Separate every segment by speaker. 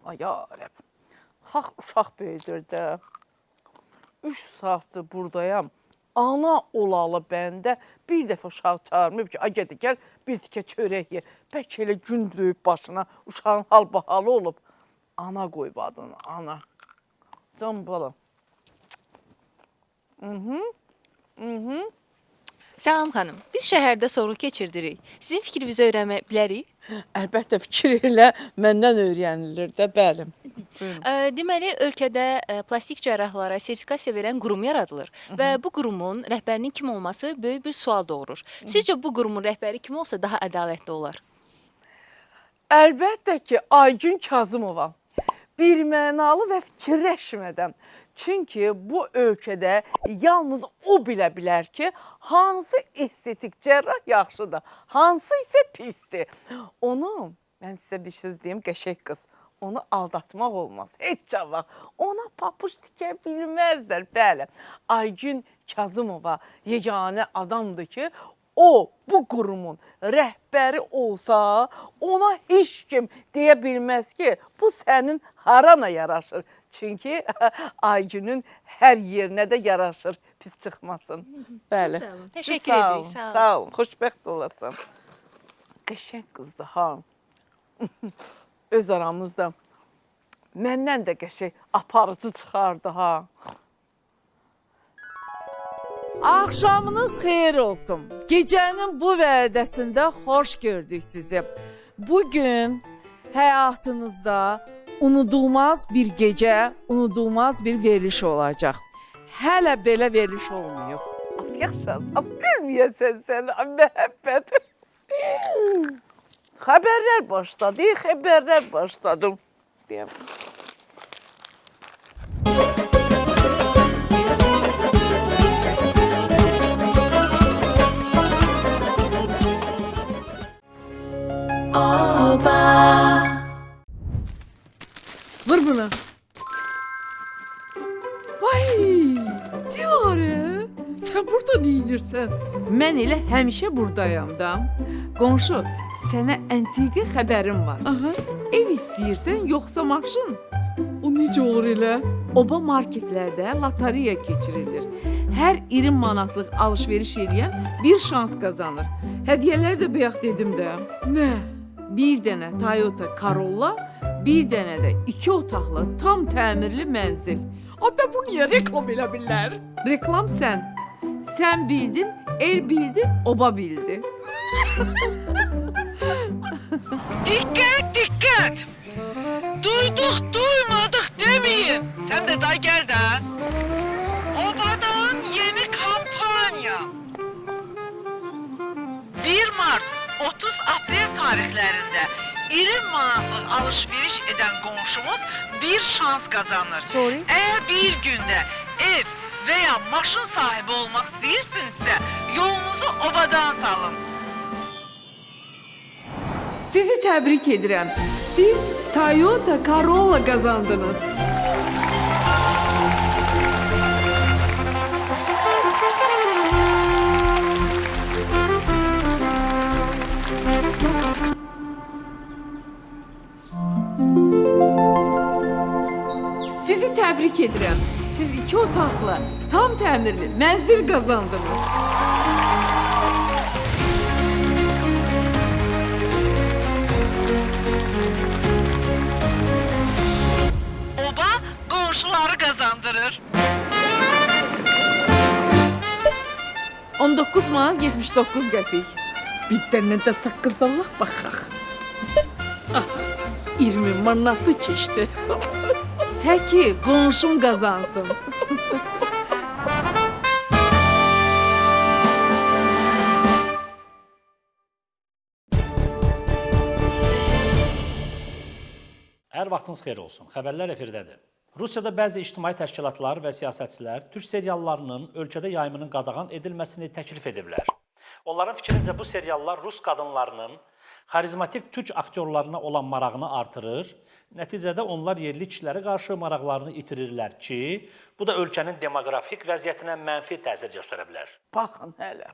Speaker 1: Ay yarəm. Xalq uşaq böyüdür də. 3 saatdır buradayam. Ana olalı bəndə bir dəfə uşaq çağırmayıb ki, ay gədə gəl, bir tikə çörək ye. Bəlkə elə gün döyüb başına, uşağın hal-bahalı olub. Ana qoyub adını, ana. Can balam.
Speaker 2: Salam xanım, biz şəhərdə sorğu keçirdirik. Sizin fikrinizi öyrənmək bilərik?
Speaker 1: Əlbəttə fikir elə məndən öyrənilir də, bəli.
Speaker 2: Deməli, ölkədə plastik cərrahlara sertifikasiya verən qurum yaradılır və bu qurumun rəhbərinin kim olması böyük bir sual doğurur. Sizcə bu qurumun rəhbəri kim olsa daha ədalətli olar?
Speaker 1: Əlbəttə ki, Aygün Kazımova. Birmənalı və fikirləşmədən. Çünki bu ölkədə yalnız o bilə bilər ki, hansı estetik cərrah yaxşıdır, hansı isə pisdir. Onu, mən sizə bir söz deyim, qəşəng qız, onu aldatmaq olmaz. Heç cavab. Ona papuç tikə bilməzlər, bəli. Aygün Kazımova yeganə adamdır ki, o, bu qurumun rəhbəri olsa, ona heç kim deyə bilməz ki, bu sənin harana yaraşır. Çünki Aygünün hər yerinə də yaraşır, pis çıxmasın. Bəli.
Speaker 2: Sağ olun. Təşəkkür edirik.
Speaker 1: Sağ olun. Xoşbəxt olasın. Qəşəng qızdır, ha. Öz aramızda. Məndən də qəşəng aparıcı çıxardı, ha.
Speaker 3: Axşamınız xeyir olsun. Gecənin bu vədəsində xoş gördük sizi. Bugün həyatınızda unudulmaz bir gecə, unudulmaz bir veriliş olacaq. Hələ belə veriliş olmayıb.
Speaker 1: Az yaxşı, az ölməyəsən sən, məhəbbət. Xəbərlər başladı, deyəm.
Speaker 3: Vur bunu. Vay, Dilarə, sən burada neyirsən? Mən elə həmişə buradayam da. Qonşu, sənə əntiqə xəbərim var. Aha. Ev istəyirsən, yoxsa maşın? O necə olur elə? Oba marketlərdə lotereya keçirilir. Hər 20 manatlıq alış-veriş edən bir şans qazanır. Hədiyyələr də bayaq dedim də. Nə? Bir dənə Toyota Corolla, bir dənə də 2 otaqlı tam təmirli mənzil. Abi bu niyə reklam elə bilər? Reklam sən. Sən bildin, el bildi, oba bildi.
Speaker 4: Dikkat dikkat! Duyduk duymadık demeyin. Sen de daha gel de. Oba'dan yeni kampanya. 1 Mart 30 April tarihlerinde iri manatlıq alış-veriş edən qonşumuz bir şans kazanır.
Speaker 3: Sorry.
Speaker 4: Eğer bir günde ev veya maşın sahibi olmak istəyirsinizsə, yolunuzu Oba'dan salın.
Speaker 3: Sizi təbrik edirəm. Siz Toyota Corolla qazandınız. Sizi təbrik edirəm. Siz 2 otaqlı, tam təmirli mənzil qazandınız.
Speaker 4: Oba qonşuları kazandırır.
Speaker 3: 19 manat 79 qəpik. Bir dənə də saqqızallaq baxaq. 20 manatı keçdi. Təki qonşum qazansın.
Speaker 5: Hər vaxtınız xeyir olsun. Xəbərlər efirdədir. Rusiyada bəzi ictimai təşkilatlar və siyasətçilər türk seriallarının ölkədə yayımının qadağan edilməsini təklif ediblər. Onların fikrincə bu seriallar rus qadınlarının xarizmatik türk aktyorlarına olan marağını artırır. Nəticədə onlar yerli kişilərə qarşı maraqlarını itirirlər ki, bu da ölkənin demoqrafik vəziyyətinə mənfi təsir göstərə bilər.
Speaker 1: Baxın hələ.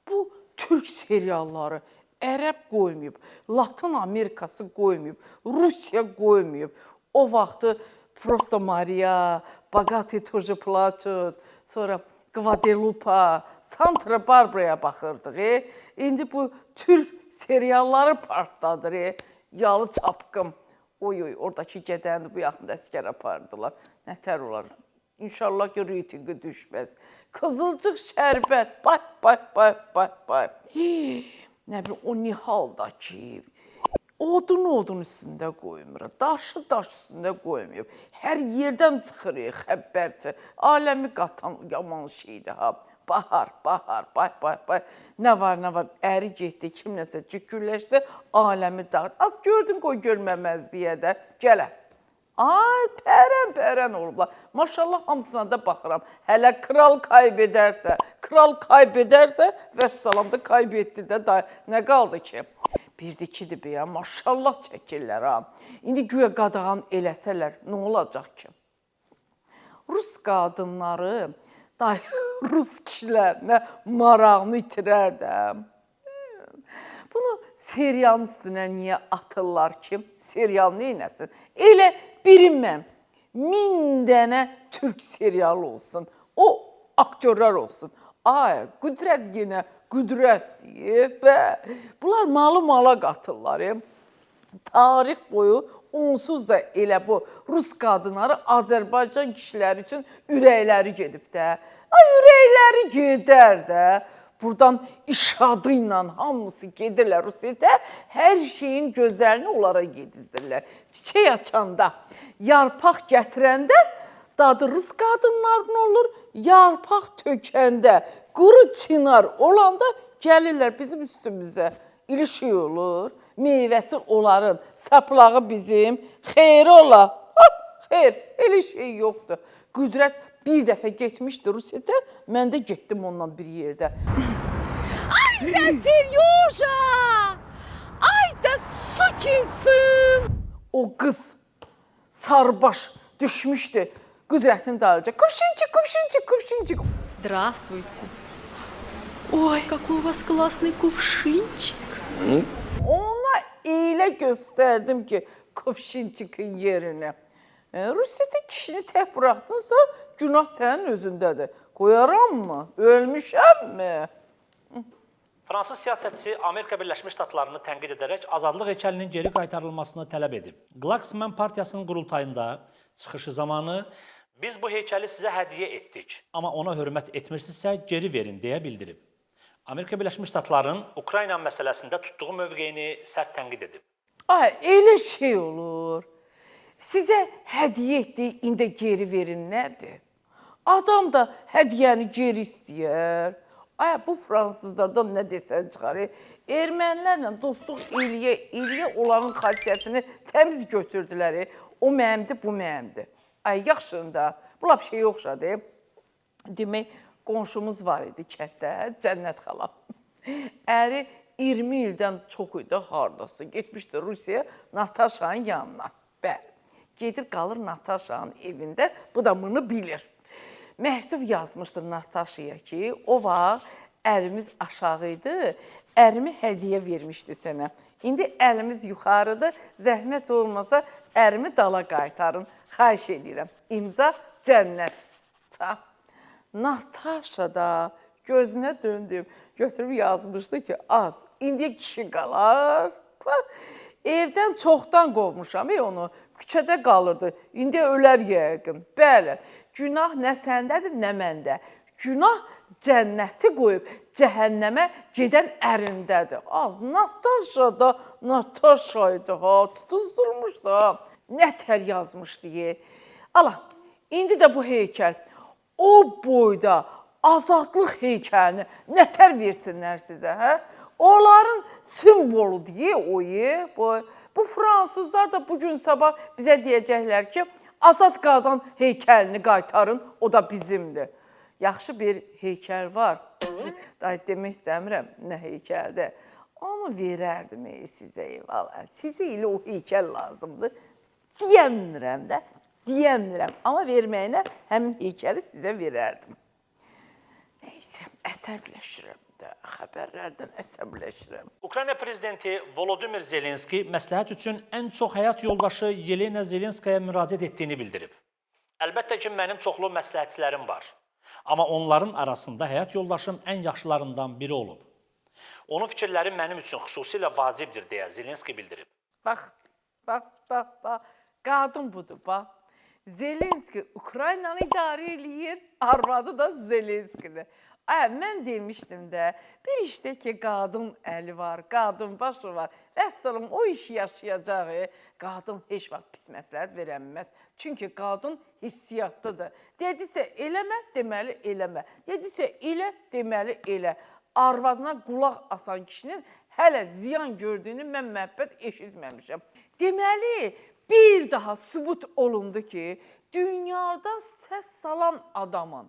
Speaker 1: Bu türk serialları Ərəb qoymayıb, Latın Amerikası qoymayıb, Rusiya qoymayıb. O vaxtı Prosto Maria, Bogati тоже плачут, sonra Guadalupe, Santa Barbara'ya baxırdıq. İndi bu Türk serialları partladır. Yalı çapqım. Oy, oradakı gedəni bu yaxında əskər apardılar. Nətər olar? İnşallah ki, reytingi düşməz. Qızılcıq şərbət, bay. Nə bilim, o Nihal'dakı odun üstündə qoymur, daşı daş üstündə qoymuyor. Hər yerdən çıxır xəbərçi. Aləmi qatan yaman şeydir ha. Bahar, bay. Nə var, əri getdi, kimləsə cükürləşdi, aləmi dağıt. Az gördün, qoy görməməz deyə də gələ. Ay, pərən olublar. Maşallah hamısına da baxıram. Hələ kral kaybedərsə, vəssalam da kaybetdi də, nə qaldı ki? Birdikidir be ya, maşallah çəkirlər ha. İndi güya qadağan eləsələr, nə olacaq ki? Rus qadınları Rus kişilərinə marağını itirər də. Bunu serialın üstünə niyə atırlar ki? Serial neynəsin? Elə bilinməm, 1000 dənə Türk serialı olsun, o aktyorlar olsun. Ay, qüdrət yenə qüdrət deyib. Bunlar mala qatırlar. Tarix boyu onsuz da elə bu Rus qadınları Azərbaycan kişiləri üçün ürəkləri gedib də. Ay, ürəkləri gedər də. Buradan iş adı ilə hamısı gedirlər Rusiyada. Hər şeyin gözəlini onlara yedizdirlər. Çiçək açanda, yarpaq gətirəndə dadı Rus qadınların olur. Yarpaq tökəndə, quru çınar olanda gəlirlər bizim üstümüzə. İlişik olur. Meyvəsi onların, saplağı bizim. Xeyri ola. Xeyr, elə şey yoxdur. Qüdrət bir dəfə getmişdi Rusiyada, mən də getdim ondan bir yerdə. Ay da Seryoja! Ay da sukinsin! O qız sarbaş düşmüşdü Qüdrətin dalınca. Kuvşinçik.
Speaker 6: Здравствуйте. Ой, какой у вас классный кувшинчик.
Speaker 1: Ona elə göstərdim ki, kuvşinçikin yerini. Rusiyada kişini tək buraxdınsa, günah sənin özündədir. Qoyaram mı? Ölmüşəmmi?
Speaker 5: Fransız siyasətçisi Amerika Birləşmiş Ştatlarını tənqid edərək azadlıq heykəlinin geri qaytarılmasını tələb edib. Glucksman partiyasının qurultayında çıxışı zamanı biz bu heykəli sizə hədiyyə etdik, amma ona hörmət etmirsinizsə geri verin deyə bildirib. Amerika Birləşmiş Ştatlarının Ukrayna məsələsində tutduğu mövqeyini sərt tənqid edib.
Speaker 1: Ay, elə şey olur. Sizə hədiyyə etdiyi indi geri verin nədir? Adam da hədiyyəni geri istəyər. Ay, bu fransızlardan nə desən çıxar. Ermənilərlə dostluq eləyə olanın xasiyyətini təmiz götürdülər. O mənimdir, bu mənimdir. Ay, yaxşında, bu lap şey oxşadı. Demək, qonşumuz var idi kətdə, Cənnət xala. Əri 20 ildən çox idi hardası. Getmişdi Rusiyaya, Nataşanın yanına. Bəli, gedir qalır Nataşanın evində, bu da bunu bilir. Məktub yazmışdı Nataşaya ki, o vaxt əlimiz aşağı idi, ərimi hədiyyə vermişdi sənə. İndi əlimiz yuxarıdır, zəhmət olmasa ərimi dala qaytarın, xahiş edirəm. İmza Cənnət. Nataşa da gözünə döndüm, götürüb yazmışdı ki, az, indi kişi qalar. Evdən çoxdan qovmuşam onu, küçədə qalırdı, indi ölər yəqin. Bəli, günah nə səndədir, nə məndə. Günah cənnəti qoyub cəhənnəmə gedən ərindədir. Az, Nataşaydı ha, tutuzdurmuş da, nətər yazmış deyə. Ala, indi də bu heykəl, o boyda azadlıq heykəlini nətər versinlər sizə, hə? Onların simvolu deyə o. Bu fransızlar da bugün sabah bizə deyəcəklər ki, Azad qadın heykəlini qaytarın, o da bizimdir. Yaxşı bir heykəl var. Demək istəmirəm, nə heykəldir. Onu verərdim sizə. Sizə ilə o heykəl lazımdır. Deyəmirəm. Amma verməyinə həmin heykəli sizə verərdim. Neysə, əsəbləşirəm. də xəbərlərdən əsəbləşirəm.
Speaker 5: Ukrayna prezidenti Volodymyr Zelenski məsləhət üçün ən çox həyat yoldaşı Yelena Zelenskaya müraciət etdiyini bildirib. Əlbəttə ki, mənim çoxlu məsləhətçilərim var. Amma onların arasında həyat yoldaşım ən yaxşılarından biri olub. Onun fikirləri mənim üçün xüsusilə vacibdir deyə Zelenski bildirib.
Speaker 1: Bax. Qadın budur, bax. Zelenski Ukraynanı idarə eləyir, arvadı da Zelenskidir. Mən demişdim də, bir işdə ki, qadın əli var, qadın başı var. Vəssalam, o işi yaşayacağı, qadın heç vaxt pis məsləhət verəməz. Çünki qadın hissiyatlıdır. Dedisə eləmə, deməli eləmə. Dedisə elə, deməli elə. Arvadına qulaq asan kişinin hələ ziyan gördüyünü mən məhəbbət eşitməmişəm. Deməli, bir daha sübut olundu ki, dünyada səs salan adamın,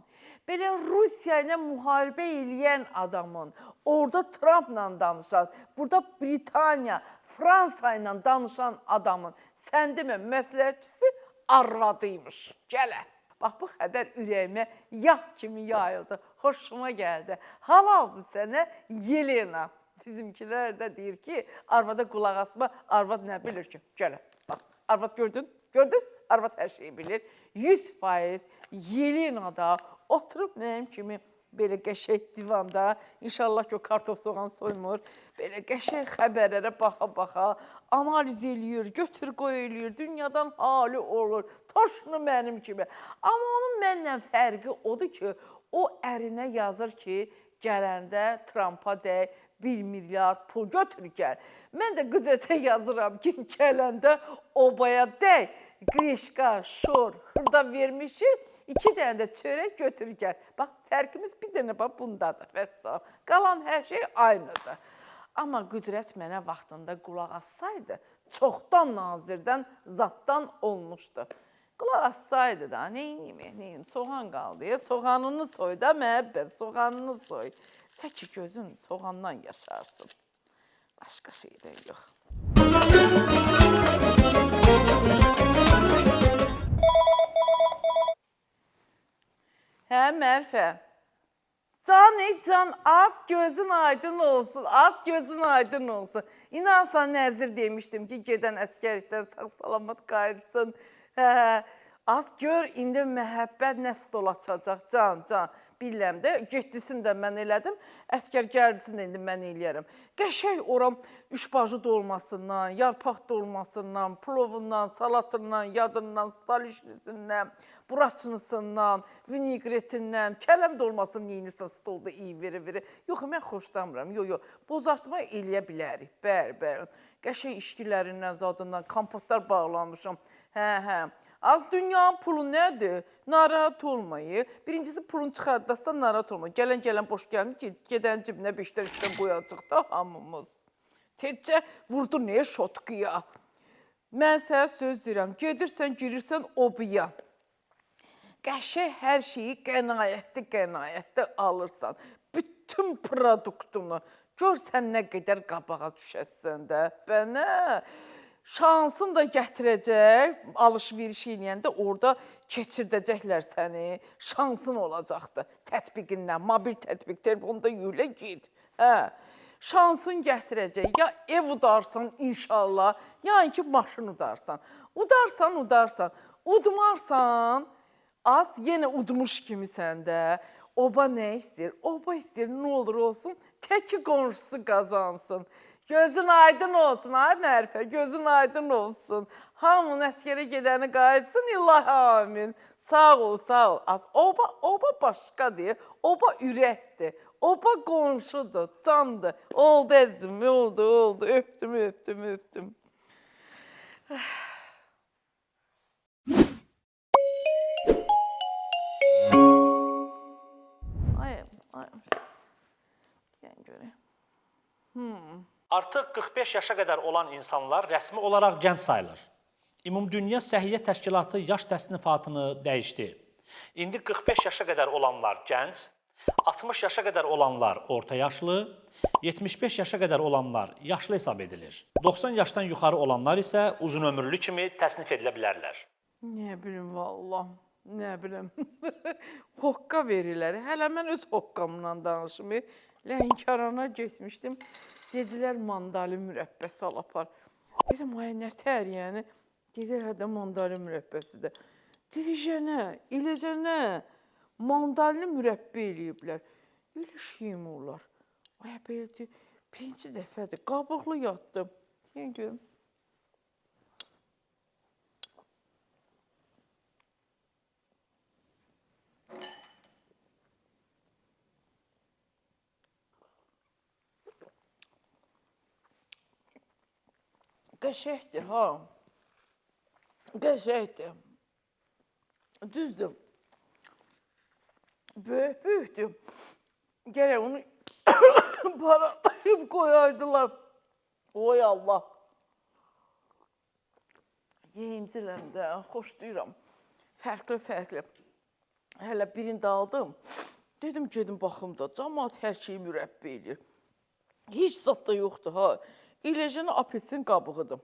Speaker 1: belə Rusiya ilə müharibə eləyən adamın, orada Trumpla danışan, burada Britaniya, Fransa ilə danışan adamın, sən demə, məsləhətçisi arvadıymış. Gələ. Bax, bu xəbər ürəyimə yağ kimi yayıldı, xoşuma gəldi. Halaldır sənə Yelena. Bizimkilər də deyir ki, arvada qulaq asma, arvad nə bilir ki? Gələ. Bax, arvad gördün? Gördünüz? Arvad hər şeyi bilir. 100% Yelena da oturub mənim kimi belə qəşəng divanda, inşallah ki, o kartof soğan soymur, belə qəşəng xəbərlərə baxa-baxa, analiz eləyir, götür-qoy eləyir, dünyadan hali olur, toşunu mənim kimi. Amma onun mənlə fərqi odur ki, o ərinə yazır ki, gələndə Trumpa deyək, 1 milyard pul götür gəl. Mən də qüdrətə yazıram ki, gələndə obaya deyək, qrişka, şor, xırda vermişik, 2 dənə də çörək götür gəl. Bax, fərqimiz bir dənə bax bundadır, vəssalam. Qalan hər şey aynıdır. Amma qüdrət mənə vaxtında qulaq assaydı, çoxdan nazirdən, zatdan olmuşdu. Qulaq assaydı da, neyim, soğan qaldı, soğanını soy da məhəbbət, soğanını soy. Tək ki, gözün soğandan yaşarsın. Başqa şeydən yox. Hə, Mərfə. Can, az gözün aydın olsun, az gözün aydın olsun. İnansan nəzir demişdim ki, gedən əskərlikdən sağ-salamat qayıtsın. Az gör, indi məhəbbət nə stol açacaq, can. Biləm də, getdisin də mən elədim, əskər gəldisin də indi mən eləyərəm. Qəşək oram üçbacı dolmasından, yarpaq dolmasından, plovundan, salatından, yadından, stalişlisindən, buraçnısından, vinigretindən, kələm dolmasını neyinirsən stolda iyi verir. Yox, mən xoşlamıram, yox, bozartma eləyə bilərik, bəli. Qəşək işkilərindən, zadından, kompotlar bağlamışam, hə. Az dünyanın pulu nədir? Narahat olmayı. Birincisi pulunu çıxardassan narahat olmayı. Gələn boş gəlmir ki, gedən cibinə 5-3-dən qoyacaq da hamımız. Tecə vurdu nəyə şotqıya? Mən sənə söz deyirəm, gedirsən, girirsən obaya. Qəşək hər şeyi qənaətli alırsan. Bütün produktunu. Gör sən nə qədər qabağa düşəsən də. Bənə. Şansın da gətirəcək, alış-veriş eləyəndə orada keçirdəcəklər səni, şansın olacaqdır tətbiqindən, mobil tətbiq, telefonda yüklə git. Şansın gətirəcək, ya ev udarsan inşallah, ya ki maşın udarsan. Udarsan, udmarsan, az yenə udmuş kimi səndə. Oba nə istəyir? Oba istəyir, nə olur olsun, təki qonşusu qazansın. Gözün aydın olsun, ay Mərfə, gözün aydın olsun. Hamının əskərə gedəni qayıtsın, ilahi amin. Sağ ol. Az oba başqadır, oba ürəkdir, oba qonşudur, candır. Oldu əzim, oldu, öpdüm. Ay. Gəlin görək.
Speaker 5: Artıq 45 yaşa qədər olan insanlar rəsmi olaraq gənc sayılır. Ümumdünya Səhiyyə Təşkilatı yaş təsnifatını dəyişdi. İndi 45 yaşa qədər olanlar gənc, 60 yaşa qədər olanlar orta yaşlı, 75 yaşa qədər olanlar yaşlı hesab edilir. 90 yaşdan yuxarı olanlar isə uzunömürlü kimi təsnif edilə bilərlər.
Speaker 1: Nə bilim vallah, nə bilim. Hoqqa verirlər. Hələ mən öz hoqqamla danışım. Lənkərana getmişdim. Dedilər mandalin mürəbbəsi al apar. Dedim ay nətər yəni? Dedilər hə də mandalin mürəbbəsidir. Dedi jənə, eləcə nə? Mandalini mürəbbə eləyiblər. Elə şey mi olar? Ay belə deyir, birinci dəfədir, qabıqlı yatdım. Yəni görüm. Qəşəkdir ha. Qəşəkdir. Düzdür. Böyükdür. Gərək onu paralayıb qoyaydılar. Oy Allah. Yeyimciləm də, xoşlayıram. Fərqli. Hələ birini də aldım. Dedim gedim baxım da, cəmaət hər şeyi mürəbbə eləyir. Heç zat da yoxdur ha. İləcəni apelsin qabığıdır.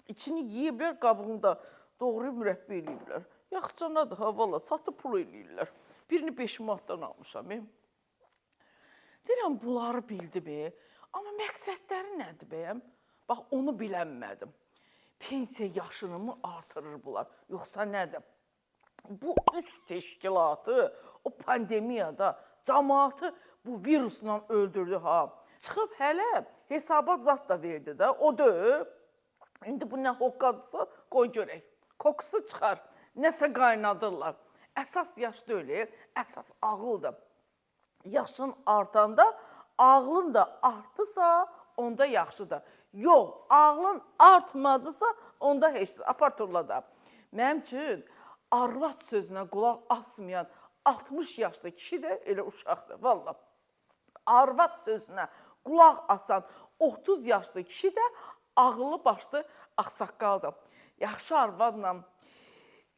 Speaker 1: İçini yeyiblər, qabığını da doğru mürəbbə eləyiblər. Yaxcanadır ha, valla, satı pul eləyirlər. Birini 5 manatdan almışam. Deyirəm, bunları bildi be. Amma məqsədləri nədir bəyəm? Bax, onu bilənmədim. Pensiya yaşını mı artırır bunlar? Yoxsa nədir? Bu üst teşkilatı, o pandemiyada cəmaatı bu virusla öldürdü ha. Çıxıb hələ hesabat zat da verdi də, o deyil. İndi bu nə hoqqadırsa, qoy görək. Kokusu çıxar, nəsə qaynadırlar. Əsas yaş deyil, əsas ağıldır. Yaşın artanda, ağlın da artdısa, onda yaxşıdır. Yox, ağlın artmadısa, onda heç aparturla da. Mənim üçün arvad sözünə qulaq asmayan 60 yaşlı kişi də elə uşaqdır, valla. Arvad sözünə qulaq asan 30 yaşlı kişi də ağıllı başlı ağsaqqaldır. Yaxşı arvadla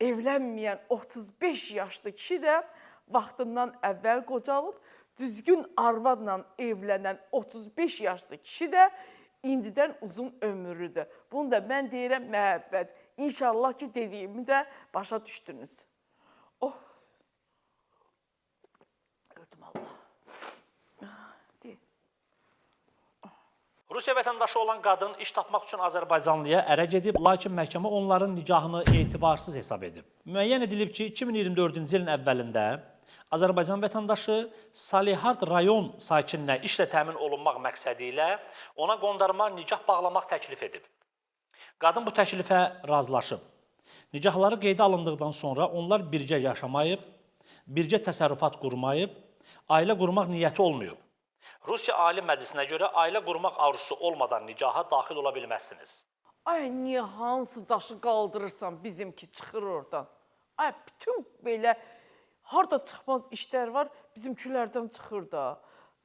Speaker 1: evlənməyən 35 yaşlı kişi də vaxtından əvvəl qocalıb, düzgün arvadla evlənən 35 yaşlı kişi də indidən uzun ömürlüdür. Bunu da mən deyirəm məhəbbət. İnşallah ki, dediyimi də başa düşdünüz. Oh! Gördüm Allah.
Speaker 5: Rusiya vətəndaşı olan qadın iş tapmaq üçün Azərbaycanlıya ərə gedib, lakin məhkəmə onların nikahını etibarsız hesab edib. Müəyyən edilib ki, 2024-cü ilin əvvəlində Azərbaycan vətəndaşı Salihard rayon sakininə işlə təmin olunmaq məqsədi ilə ona qondarma nikah bağlamaq təklif edib. Qadın bu təklifə razılaşıb. Nikahları qeydə alındıqdan sonra onlar birgə yaşamayıb, birgə təsərrüfat qurmayıb, ailə qurmaq niyyəti olmayıb. Rusiya Ali Məclisinə görə ailə qurmaq arzusu olmadan nikaha daxil ola bilməzsiniz.
Speaker 1: Ay, niyə hansı daşı qaldırırsan bizimki çıxır oradan? Ay, bütün belə harda çıxmaz işlər var, bizimkilərdən çıxır da.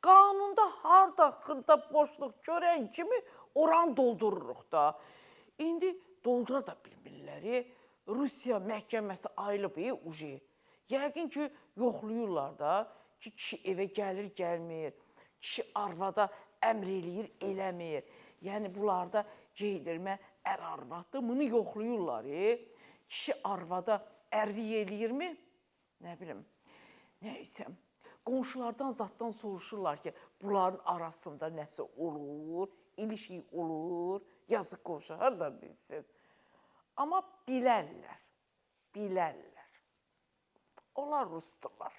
Speaker 1: Qanunda harda xırda boşluq görən kimi oranı doldururuq da. İndi doldura da bilmirlər. Rusiya məhkəməsi ayılıb, uji. Yəqin ki, yoxlayırlar da ki, kişi evə gəlir, gəlmir. Kişi arvada əmr eləyir, eləmir. Yəni, bunlarda geydirmə ər-arvaddır, bunu yoxlayırlar. Kişi arvada ərlik eləyirmi? Nə bilim, nəysə. Qonşulardan zatdan soruşurlar ki, bunların arasında nəsə olur, ilişik olur, yazıq qonşu hardan bilsin. Amma bilərlər. Onlar rusdurlar.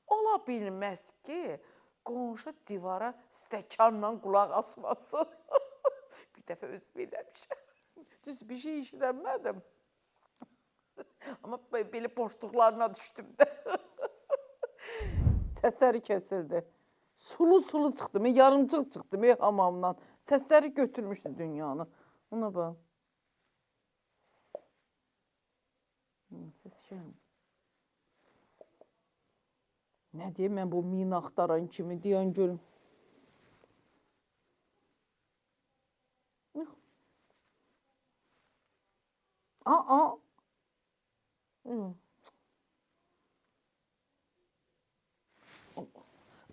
Speaker 1: Ola bilməz ki, qonşu divara stəkanla qulaq asmasın. Bir dəfə özüm eləmişəm. Düz bir şey işlənmədim. Amma belə boşluqlarına düşdüm də. Səsləri kəsildi. Sulu çıxdım, yarımcıq çıxdım hamamdan. Səsləri götürmüşdü dünyanı. Ona bax. Səs gəlmir. Nə deyim, mən bu mina axtaran kimi deyən görüm.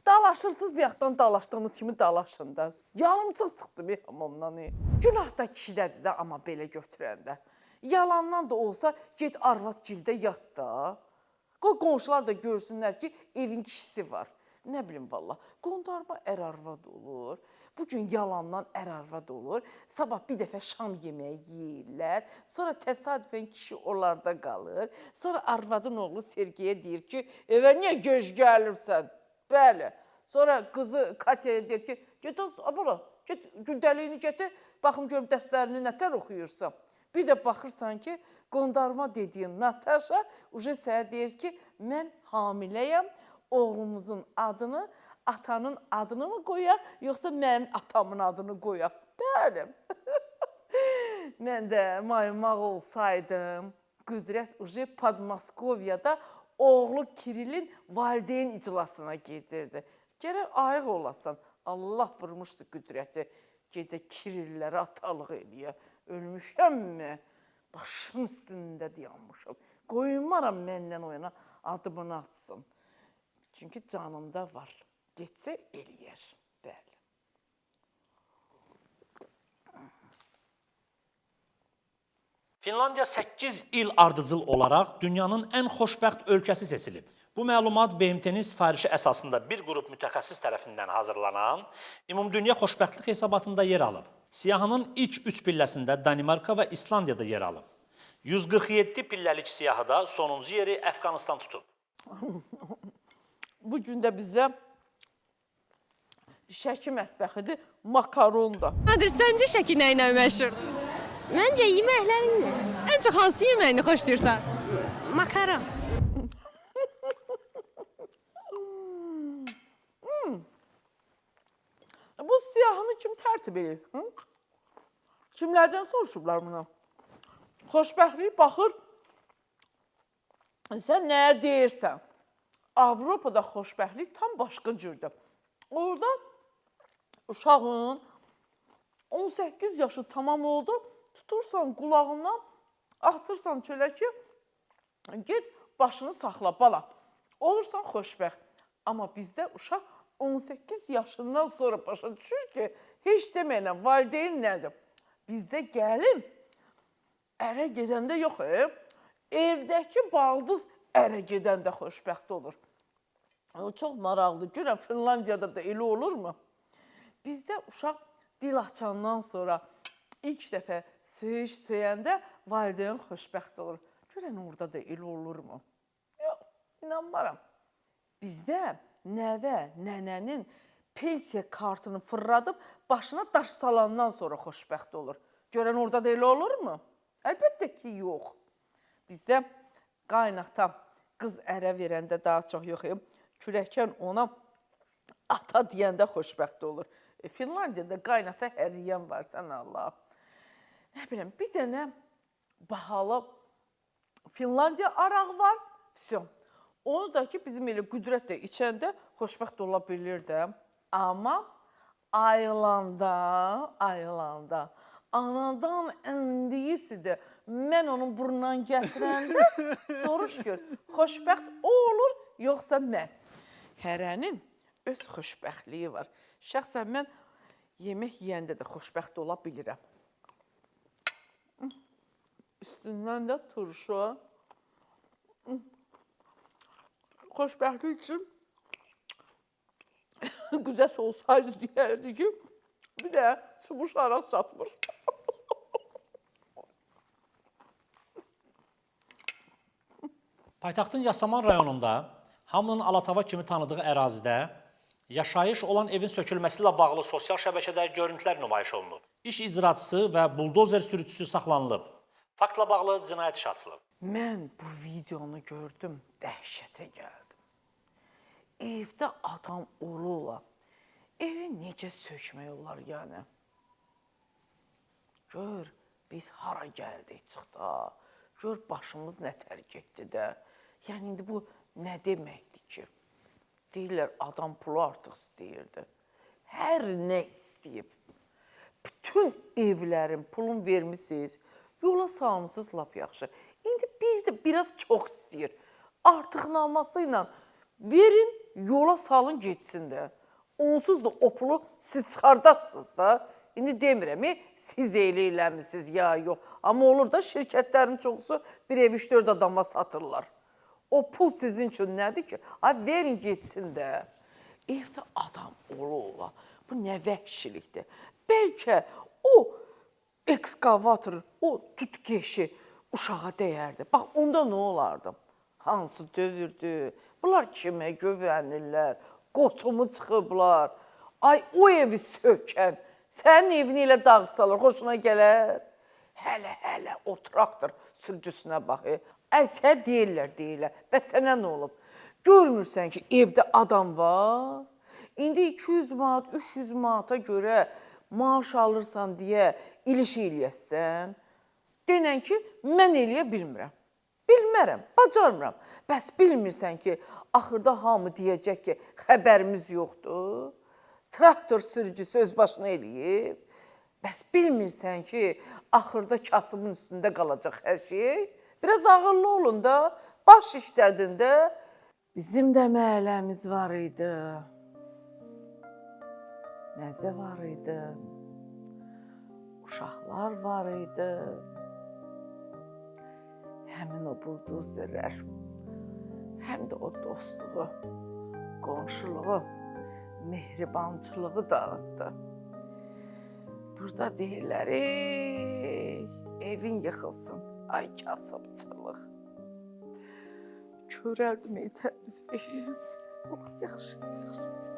Speaker 1: Dalaşırsınız bir yaxdan dalaşdığınız kimi dalaşın da. Yarımcıq çıxdım hamamdan. Günah da kişidədir də, amma belə götürəndə. Yalandan da olsa, get arvad gildə yat da. Qoy qonşular da görsünlər ki, evin kişisi var. Nə bilim valla, qondarma ər-arvad olur. Bugün yalandan ər-arvad olur. Sabah bir dəfə şam yeməyi yeyirlər. Sonra təsadüfən kişi onlarda qalır. Sonra arvadın oğlu Sergeyə deyir ki, evə niyə gec gəlirsən? Bəli. Sonra qızı Katyaya deyir ki, get abala, get gündəliyini gətir, baxım görüm dərslərini nətər oxuyursan. Bir də baxırsan ki, qondarma dediyin Natasha uje sənə deyir ki, mən hamiləyəm, oğlumuzun adını, atanın adını mı qoyaq, yoxsa mənim atamın adını qoyaq? Bəli. Mən də maymaq olsaydım, Qüdrət uje Podmoskoviyada oğlu Kirillin valideyn iclasına gedirdi. Gərək ayıq olasan. Allah vurmuşdu Qüdrəti. Gedə Kirillərə atalıq eləyə. Ölmüşəmmi? Başım üstündə dayanmışam. Qoymaram məndən o yana adımını atsın. Çünki canımda var. Getsə eləyər. Bəli.
Speaker 5: Finlandiya 8 il ardıcıl olaraq dünyanın ən xoşbəxt ölkəsi seçilib. Bu məlumat BMT-nin sifarişi əsasında bir qrup mütəxəssis tərəfindən hazırlanan Ümumdünya Xoşbəxtlik hesabatında yer alıb. Siyahının ilk 3 pilləsində Danimarka və İslandiyada yer alıb. 147 pilləlik siyahıda sonuncu yeri Əfqanistan tutub.
Speaker 1: Bu gün də bizdə Şəki mətbəxidir, makaron da.
Speaker 6: Nadir, səncə Şəki nə ilə məşhurdur?
Speaker 7: Məncə yeməklərinlə.
Speaker 6: Ən çox hansı yeməyini xoşlayırsan?
Speaker 7: Makaron.
Speaker 1: Bu siyahını kim tərtib edir? Kimlərdən soruşublar bunu? Xoşbəxtlik baxır, sən nəyə deyirsən? Avropada xoşbəxtlik tam başqa cürdür. Orada uşağın 18 yaşı tamam oldu, tutursan qulağından, atırsan çölə ki, get başını saxla bala. Olursan xoşbəxt. Amma bizdə uşaq 18 yaşından sonra başa düşür ki, heç deməyən valideyn nədir? Bizdə gəlin ərə gedəndə yox, evdəki baldız ərə gedəndə xoşbəxt olur. O çox maraqlı. Görəm, Finlandiyada da elə olurmu? Bizdə uşaq dil açandan sonra ilk dəfə söyüş söyəndə valideyn xoşbəxt olur. Görən, orada da elə olurmu? Yox, inanmaram. Bizdə nəvə, nənənin pensiya kartını fırladıb başına daş salandan sonra xoşbəxt olur. Görən, orada da elə olurmu? Əlbəttə ki, yox. Bizdə qaynata qız ərə verəndə daha çox yox. Kürəkən ona ata deyəndə xoşbəxt olur. Finlandiyada qaynata həriyən var, sən Allah. Nə biləm, bir dənə bahalı Finlandiya arağı var. Onu da ki, bizim elə Qüdrət də içəndə xoşbəxt ola bilir də. Amma ayılanda, anadan əndiyisidir. Mən onun burnundan gətirəndə soruş gör, xoşbəxt o olur, yoxsa mən? Hərənin öz xoşbəxtliyi var. Şəxsən mən yemək yeyəndə də xoşbəxt ola bilirəm. Üstündən də turşu. Xoşbəxtlik üçün Qüdrət olsaydı deyərdi ki, bir də çubuş araq satmır.
Speaker 5: Paytaxtın Yasaman rayonunda hamının Alatava kimi tanıdığı ərazidə yaşayış olan evin sökülməsi ilə bağlı sosial şəbəkədə görüntülər nümayiş olunub. İş icraçısı və buldozer sürücüsü saxlanılıb. Faktla bağlı cinayət işi açılıb.
Speaker 1: Mən bu videonu gördüm, dəhşətə gəldim. Evdə adam olurlar. Evi necə sökmək olar yəni? Gör, biz hara gəldik çıxda. Gör, başımız nə tərk etdi də. Yəni, indi bu nə deməkdir ki? Deyirlər, adam pulu artıq istəyirdi. Hər nə istəyib. Bütün evlərin pulunu vermişsiniz, yola salmışsınız lap yaxşı. İndi bir də biraz çox istəyir. Artıqnaması ilə verin, yola salın geçsin də. Onsuz da o pulu siz çıxardasınız da. İndi demirəm, siz elə eləmişsiniz ya yox. Amma olur da şirkətlərin çoxusu bir ev 3-4 adama satırlar. O pul sizin üçün nədir ki? Ay, verin geçsin də. evdə adam ola. Bu nə vəhşilikdir. Bəlkə o ekskavator, o tutgeşi uşağa dəyərdi. Bax, onda nə olardı? Hansı dövrdür? Bunlar kimə güvənirlər? Qoçumu çıxıblar. Ay, o evi sökən, sənin evini ilə dağıtsalar, xoşuna gələr. Hələ o traktor sürücüsünə bax. Ay, sən deyirlər. Bəs sənə nə olub? Görmürsən ki, evdə adam var? İndi 200 manat, 300 manata görə maaş alırsan deyə iliş eləyəsən. Denən ki, mən eləyə bilmirəm. Bilmərəm, bacarmıram. Bəs bilmirsən ki, axırda hamı deyəcək ki, xəbərimiz yoxdur. Traktor sürücüsü öz başına eləyib. Bəs bilmirsən ki, axırda kasımın üstündə qalacaq hər şey. Biraz ağırlı olun da, baş işlədin də. Bizim də məhəlləmiz var idi. Nəzə var idi. Uşaqlar var idi. Həmin o buldozerlər, həm də o dostluğu, qonşuluğu, mehribançılığı dağıtdı. Burada deyirlər, evin yıxılsın, ay kasıbçılıq. Körəldim təmiz evimiz. Yaxşı.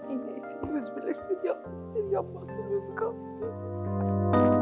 Speaker 1: Neyse, öz bilirsin, yapsın, yapmasın, özü qalsın.